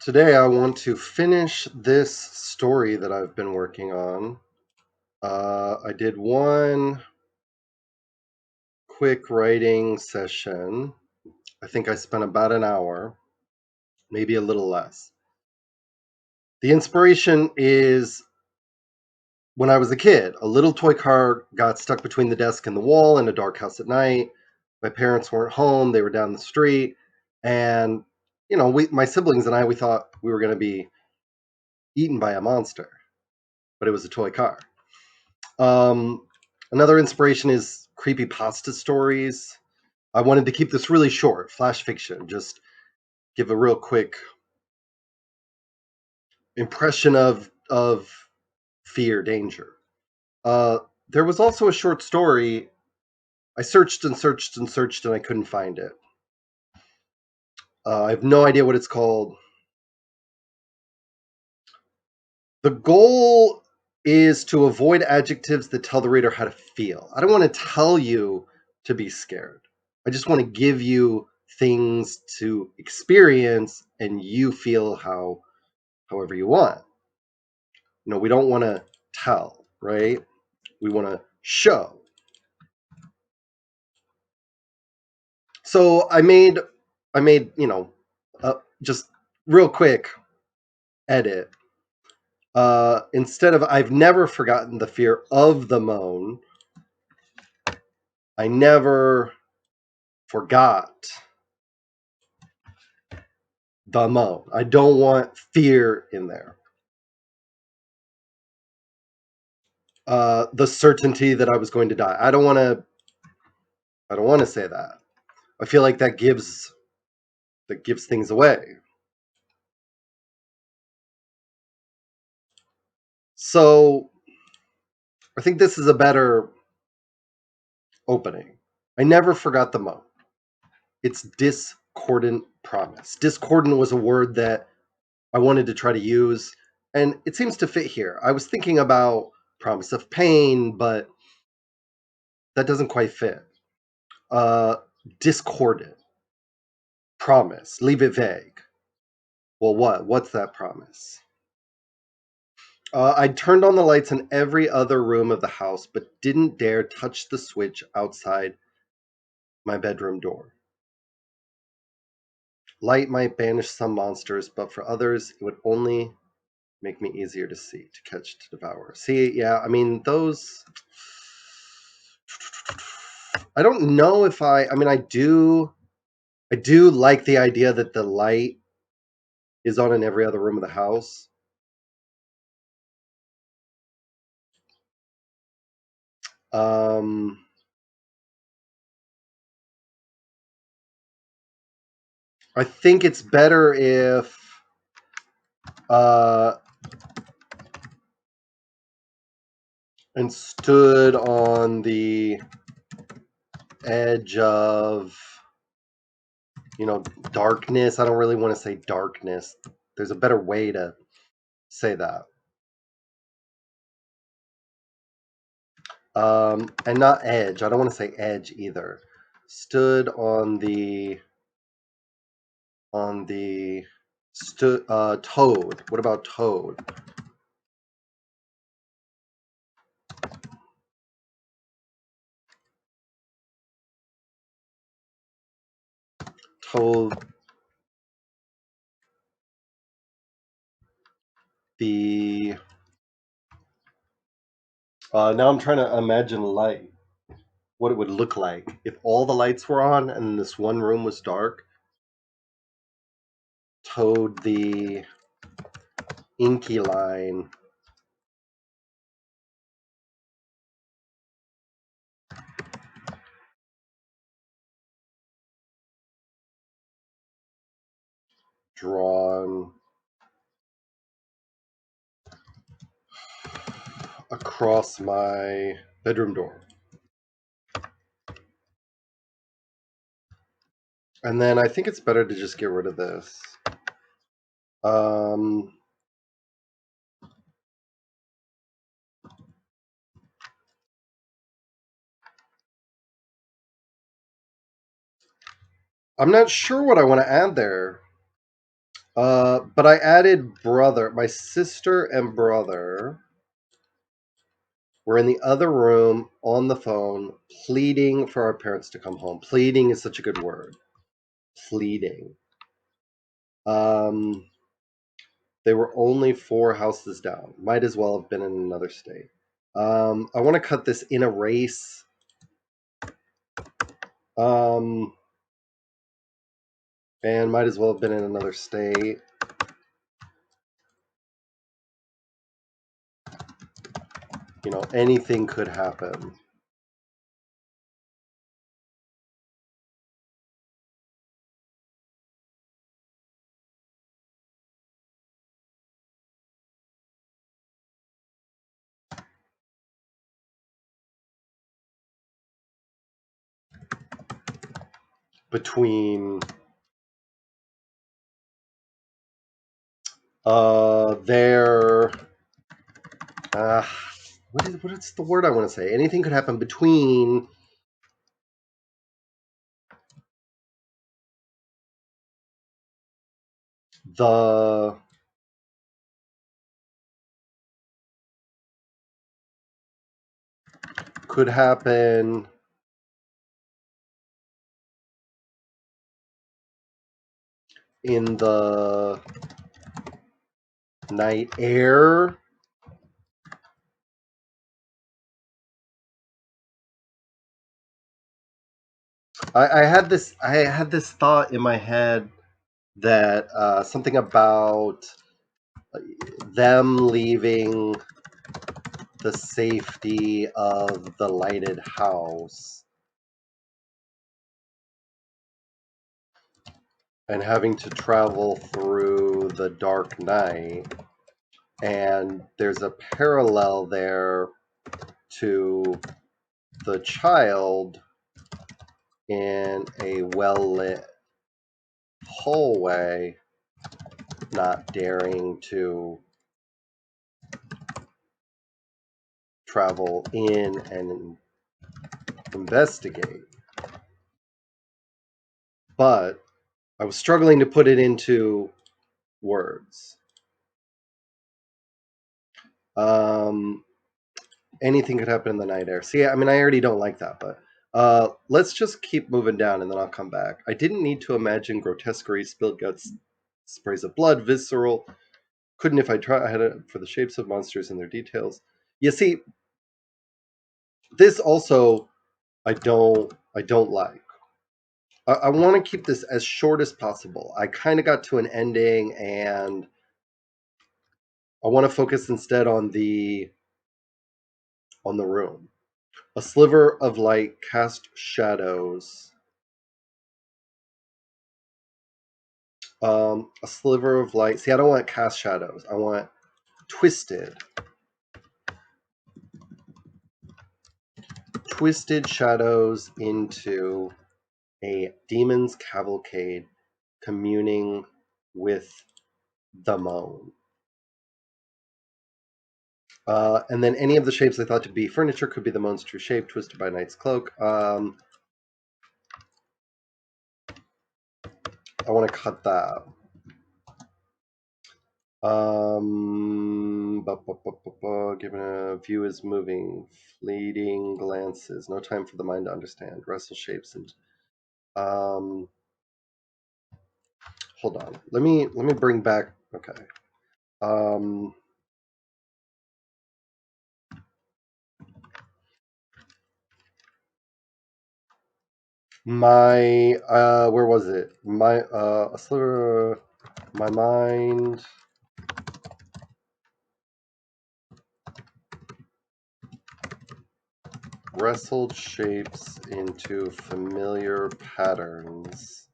Today, I want to finish this story that I've been working on. I did one quick writing session. I think I spent about an hour, maybe a little less. The inspiration is when I was a kid. A little toy car got stuck between the desk and the wall in a dark house at night. My parents weren't home, they were down the street. And, my siblings and I, we thought we were going to be eaten by a monster, but it was a toy car. Um, Another inspiration is creepy pasta stories. I wanted to keep this really short, flash fiction, just give a real quick impression of fear, danger. Uh, there was also a short story. I searched and searched and searched and I couldn't find it. I have no idea what it's called. The goal is to avoid adjectives that tell the reader how to feel. I don't want to tell you to be scared. I just want to give you things to experience and you feel however you want. We don't want to tell, right? We want to show. So I made, just real quick edit. Instead of I've never forgotten the fear of the moan, I never forgot the moan. I don't want fear in there. The certainty that I was going to die. I don't want to. I don't want to say that. I feel like that gives things away. So I think this is a better opening. I never forgot the moan. It's discordant promise. Discordant was a word that I wanted to try to use, and it seems to fit here. I was thinking about promise of pain, but that doesn't quite fit. Uh, Discordant promise. Leave it vague. Well, what? What's that promise? I turned on the lights in every other room of the house, but didn't dare touch the switch outside my bedroom door. Light might banish some monsters, but for others, it would only make me easier to see, to catch, to devour. See, yeah, I mean, those. I don't know if I mean, I do like the idea that the light is on in every other room of the house. Um, I think it's better if uh, and stood on the edge of darkness. I don't really want to say darkness. There's a better way to say that. And not edge. I don't want to say edge either. Stood on the toad. What about toad? Toad the now I'm trying to imagine light, what it would look like if all the lights were on and this one room was dark. Towed the inky line. Drawn across my bedroom door. And then I think it's better to just get rid of this. Um, I'm not sure what I want to add there. But I added brother. My sister and brother were in the other room on the phone pleading for our parents to come home. Pleading is such a good word. Pleading. Um, they were only 4 houses down. Might as well have been in another state. I want to cut this in a race. And might as well have been in another state. Anything could happen. Between their what is the word I want to say? Anything could happen between the could happen in the night air. I had this thought in my head that something about them leaving the safety of the lighted house and having to travel through the dark night. And there's a parallel there to the child in a well lit hallway, not daring to travel in and investigate. But I was struggling to put it into words. Um, Anything could happen in the night air. See, I mean, I already don't like that, but let's just keep moving down and then I'll come back. I didn't need to imagine grotesquerie, spilled guts, sprays of blood, visceral. Couldn't if I tried. I had it for the shapes of monsters and their details. You see, this also I don't like. I want to keep this as short as possible. I kind of got to an ending and I want to focus instead on the room. A sliver of light cast shadows. A sliver of light. See, I don't want cast shadows. I want twisted. Twisted shadows into a demon's cavalcade communing with the moan. And then any of the shapes I thought to be furniture could be the moan's true shape, twisted by night's cloak. I want to cut that. Given a view is moving, fleeting glances, no time for the mind to understand, wrestle shapes and hold on. Let me bring back. Okay. Um, my where was it? My a sliver. My mind. Wrestled shapes into familiar patterns.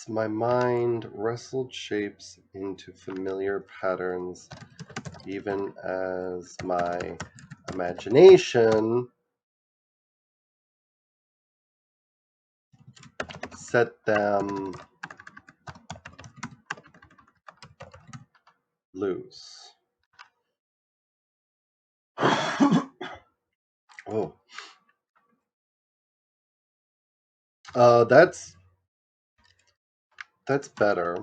My mind wrestled shapes into familiar patterns, even as my imagination set them loose. Oh, that's That's better.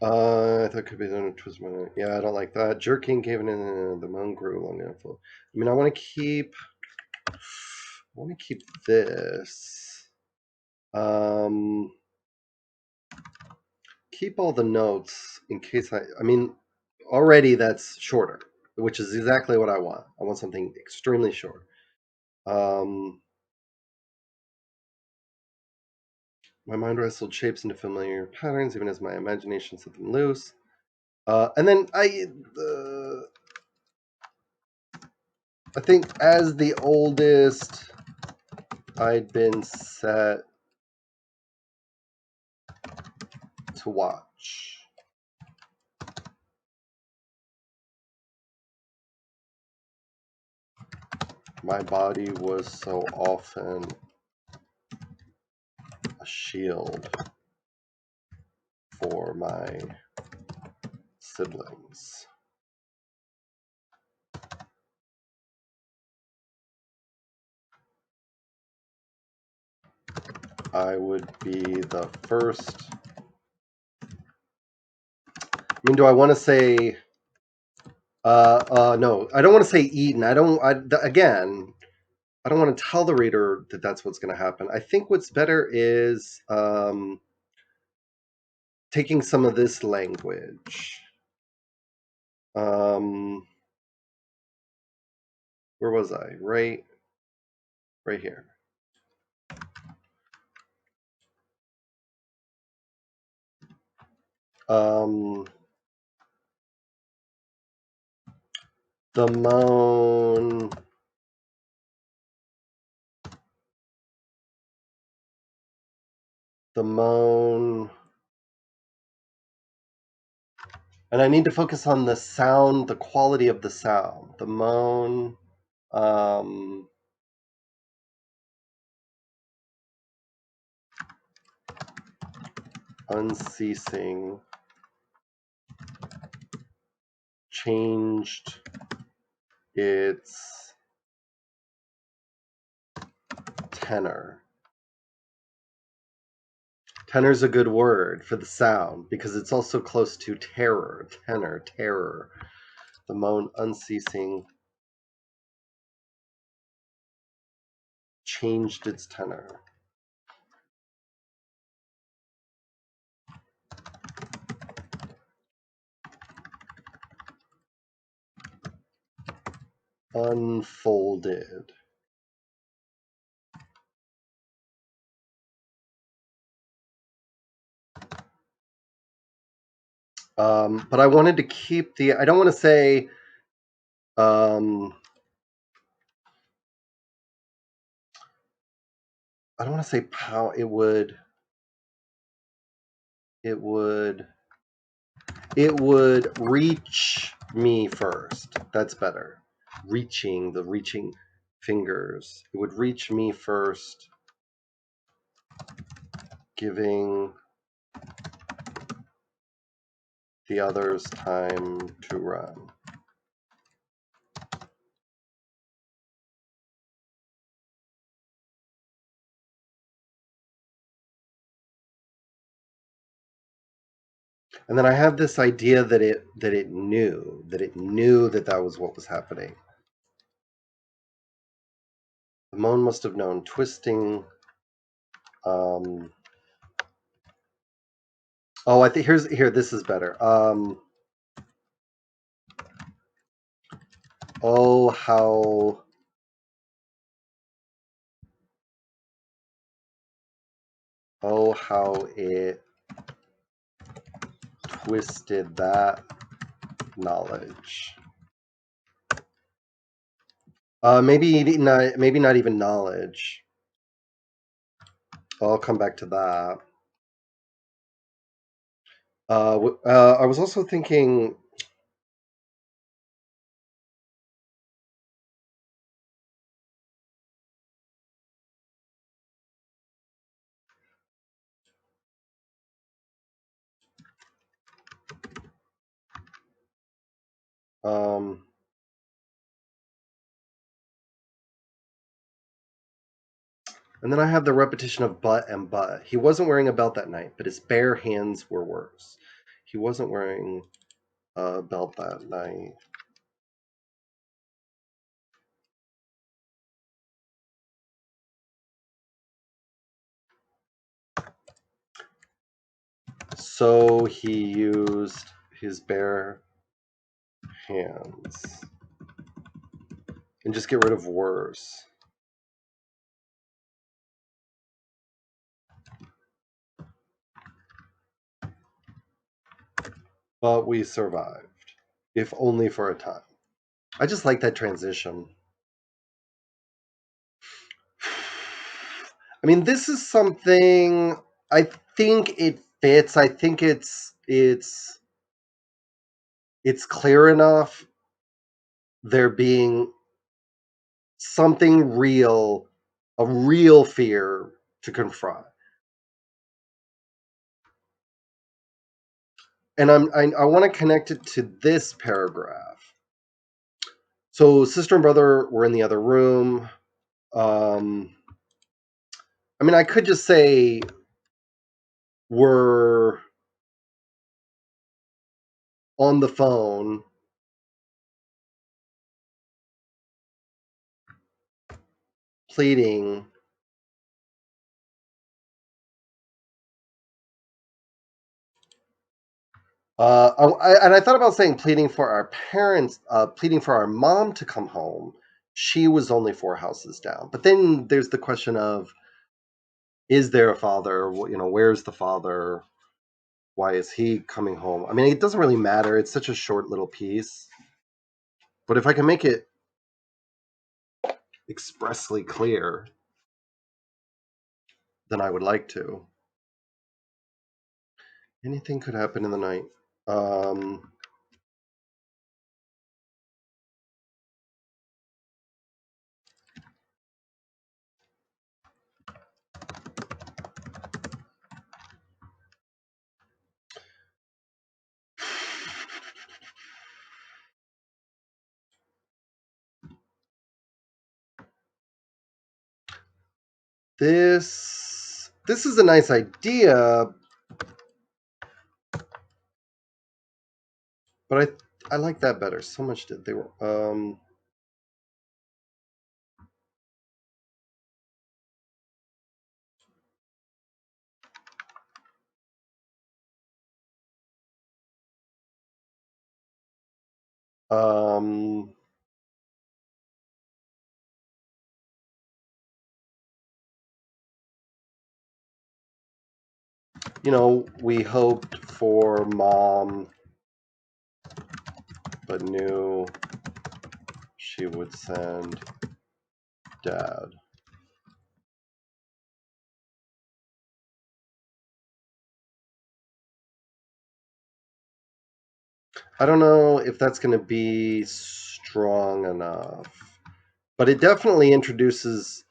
That could be done. Yeah, I don't like that. Jerking gave it in the moan grew long enough. I mean, I want to keep. This. Um, keep all the notes in case I mean, already that's shorter, which is exactly what I want. I want something extremely short. Um, my mind wrestled shapes into familiar patterns, even as my imagination set them loose. And then I think as the oldest, I'd been set to watch. My body was so often a shield for my siblings. I would be the first. I mean, do I want to say? No, I don't want to say eaten. Again, I don't want to tell the reader that that's what's going to happen. I think what's better is taking some of this language. Where was I? Right here. The moan. The moan. And I need to focus on the sound, the quality of the sound. The moan. Unceasing. Changed its tenor. Tenor is a good word for the sound because it's also close to terror. Tenor, terror. The moan unceasing changed its tenor. Unfolded. But I wanted to keep I don't want to say, I don't want to say power. It would reach me first. That's better. The reaching fingers. It would reach me first, giving the others time to run. And then I have this idea that it knew that was what was happening. The moan must have known. Twisting. I think here. This is better. Oh how it twisted that knowledge. Maybe not even knowledge. I'll come back to that. I was also thinking. And then I have the repetition of but and but. He wasn't wearing a belt that night, but his bare hands were worse. He wasn't wearing a belt that night. So he used his bare hands. And just get rid of worse. But we survived, if only for a time. I just like that transition. I mean, this is something I think it fits. I think it's clear enough there being something real, a real fear to confront. And I want to connect it to this paragraph. So sister and brother were in the other room. Um, I mean, I could just say we're on the phone pleading. And I thought about saying pleading for our parents, pleading for our mom to come home. She was only 4 houses down. But then there's the question of, is there a father? Where's the father? Why is he coming home? I mean, it doesn't really matter. It's such a short little piece. But if I can make it expressly clear, then I would like to. Anything could happen in the night. Um, this is a nice idea, but I like that better. So much did they were um we hoped for mom, but knew she would send dad. I don't know if that's going to be strong enough, but it definitely introduces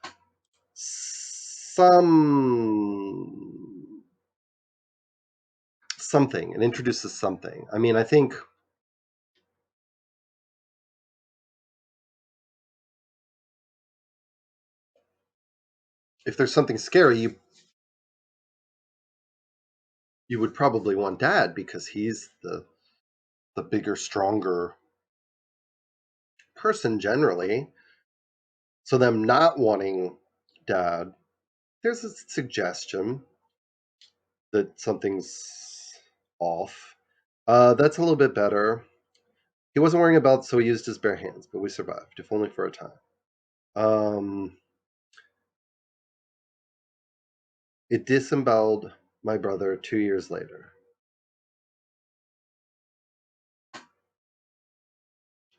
something. It introduces something. I mean, I think if there's something scary, you would probably want dad because he's the bigger, stronger person generally. So them not wanting dad, there's a suggestion that something's off. That's a little bit better. He wasn't wearing a belt, so he used his bare hands, but we survived, if only for a time. Um, it disemboweled my brother 2 years later.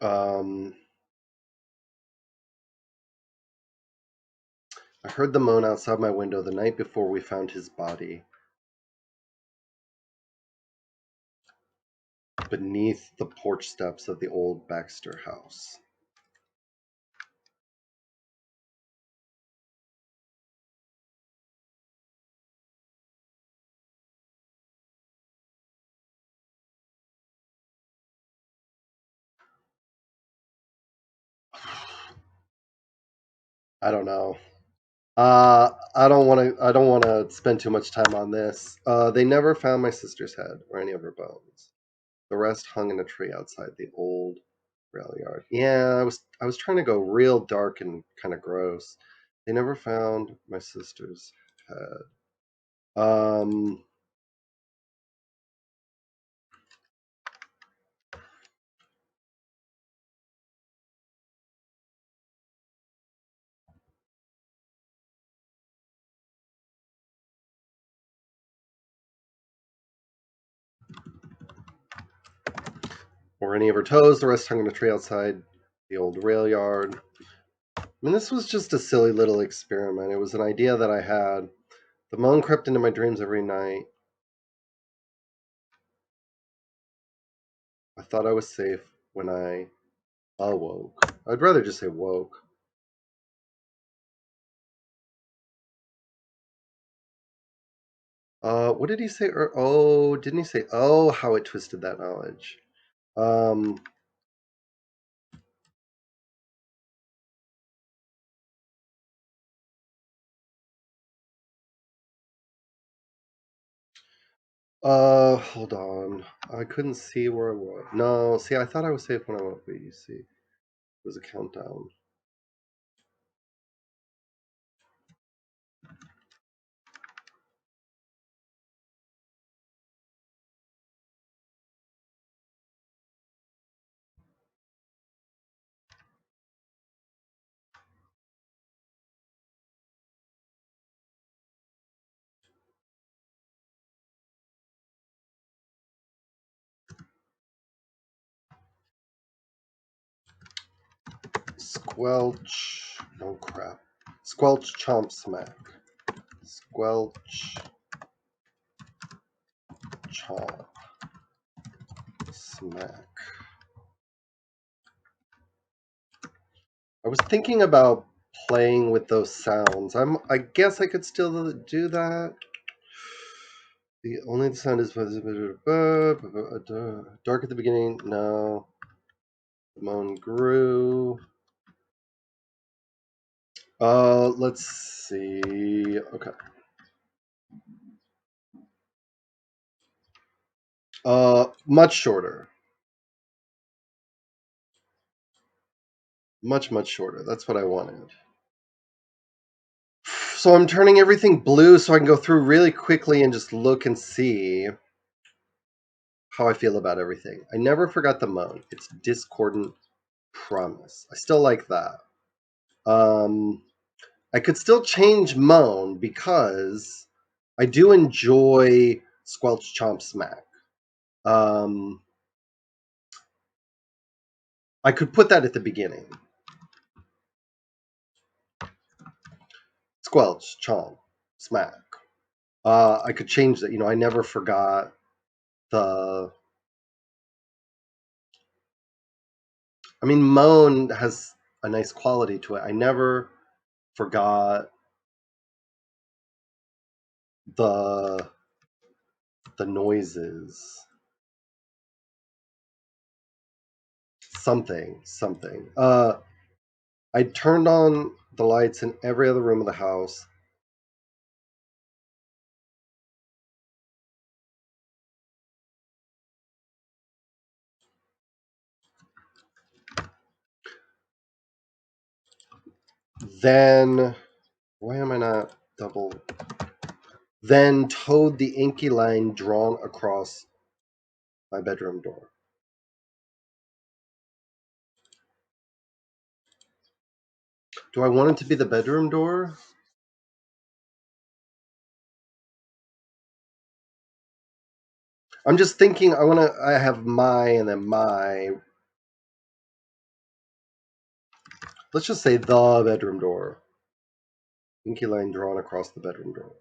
Um, I heard the moan outside my window the night before we found his body beneath the porch steps of the old Baxter house. I don't know. I don't want to. I don't want to spend too much time on this. They never found my sister's head or any of her bones. The rest hung in a tree outside the old rail yard. Yeah, I was trying to go real dark and kind of gross. They never found my sister's head. Um, or any of her toes. The rest hung in a tree outside the old rail yard. I mean, this was just a silly little experiment. It was an idea that I had. The moan crept into my dreams every night. I thought I was safe when I awoke. I'd rather just say woke. What did he say? Oh, didn't he say? Oh, how it twisted that knowledge. Um, hold on. I couldn't see where I was. No, see, I thought I was safe when I woke. Wait, you see, it was a countdown. Squelch. Oh crap. Squelch, chomp, smack. Squelch, chomp, smack. I was thinking about playing with those sounds. I guess I could still do that. The only sound is dark at the beginning. No. The moan grew. Let's see. Okay. Much shorter. Much shorter. That's what I wanted. So I'm turning everything blue so I can go through really quickly and just look and see how I feel about everything. I never forgot the moan. It's discordant, promise. I still like that. Um, I could still change moan because I do enjoy squelch, chomp, smack. Um, I could put that at the beginning. Squelch, chomp, smack. I could change that. I never forgot the. I mean, moan has a nice quality to it. I never forgot the noises. Something. I turned on the lights in every other room of the house. Then, why am I not double? Then towed the inky line drawn across my bedroom door. Do I want it to be the bedroom door? I'm just thinking. I have my and then my. Let's just say the bedroom door. Inky line drawn across the bedroom door.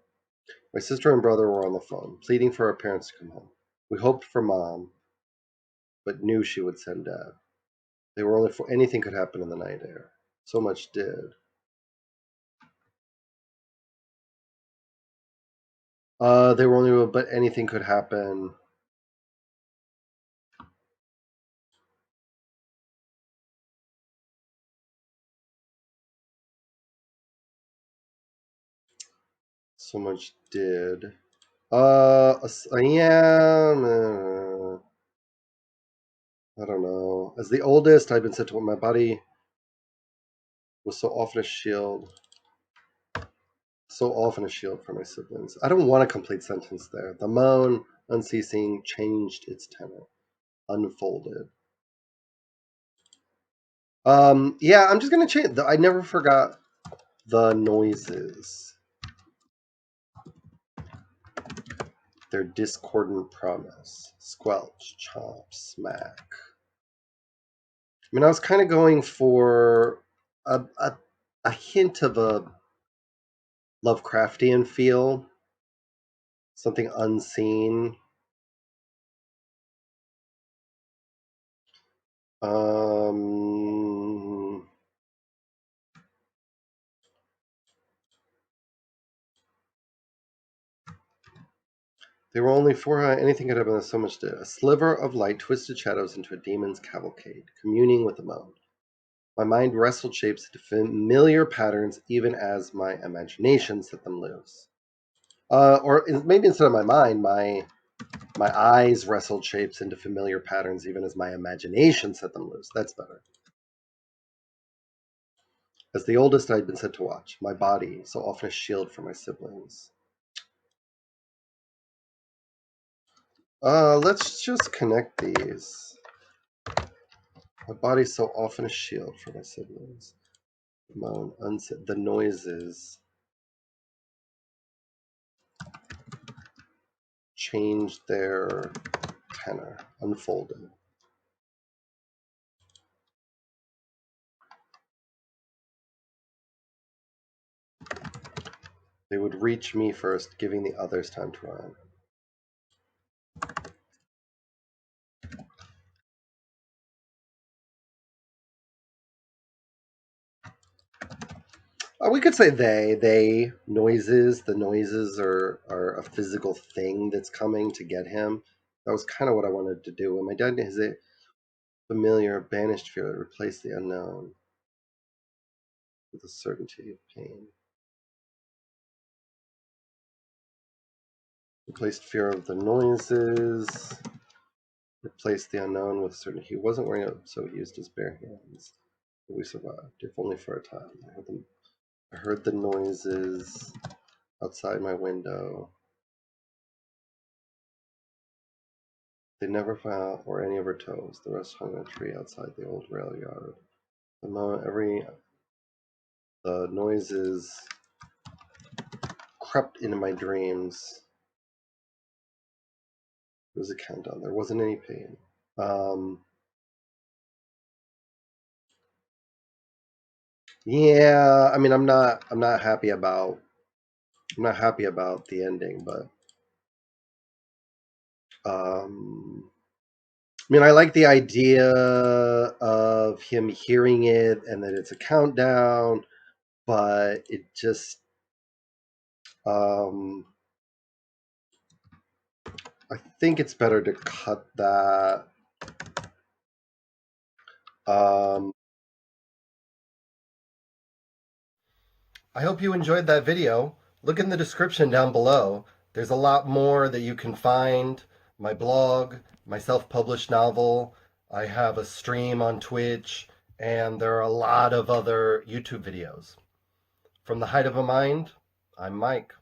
My sister and brother were on the phone, pleading for our parents to come home. We hoped for mom, but knew she would send dad. They were only for anything could happen in the night air. So much did. They were only, but anything could happen. so much did. Yeah, I don't know. As the oldest, I've been said to what my body was so often a shield for my siblings. I don't want a complete sentence there. The moan, unceasing, changed its tenor, unfolded. Yeah, I'm just gonna change. I never forgot the noises. Their discordant promise. Squelch, chomp, smack. I mean, I was kind of going for a hint of a Lovecraftian feel, something unseen. Um, they were only 400. Anything could happen. So much did. A sliver of light twisted shadows into a demon's cavalcade, communing with the moan. My mind wrestled shapes into familiar patterns, even as my imagination set them loose. Or maybe instead of my mind, my eyes wrestled shapes into familiar patterns, even as my imagination set them loose. That's better. As the oldest, I had been sent to watch, my body, so often a shield for my siblings. Let's just connect these. My body, so often a shield for my siblings. Moan, the noises changed their tenor, unfolded. They would reach me first, giving the others time to run. We could say they noises. The noises are a physical thing that's coming to get him. That was kind of what I wanted to do. When my dad is a familiar, banished fear that replaced the unknown with a certainty of pain. Replaced fear of the noises. Replaced the unknown with certainty. He wasn't wearing it, so he used his bare hands. But we survived, if only for a time. I heard the noises outside my window. They never found or any of her toes. The rest hung on a tree outside the old rail yard. The moment the noises crept into my dreams. It was a countdown. There wasn't any pain. Yeah, I mean, I'm not happy about the ending, but I mean, I like the idea of him hearing it and that it's a countdown, but it just, I think it's better to cut that. I hope you enjoyed that video. Look in the description down below. There's a lot more that you can find. My blog, my self-published novel. I have a stream on Twitch, and there are a lot of other YouTube videos. From the Height of a Mind, I'm Mike.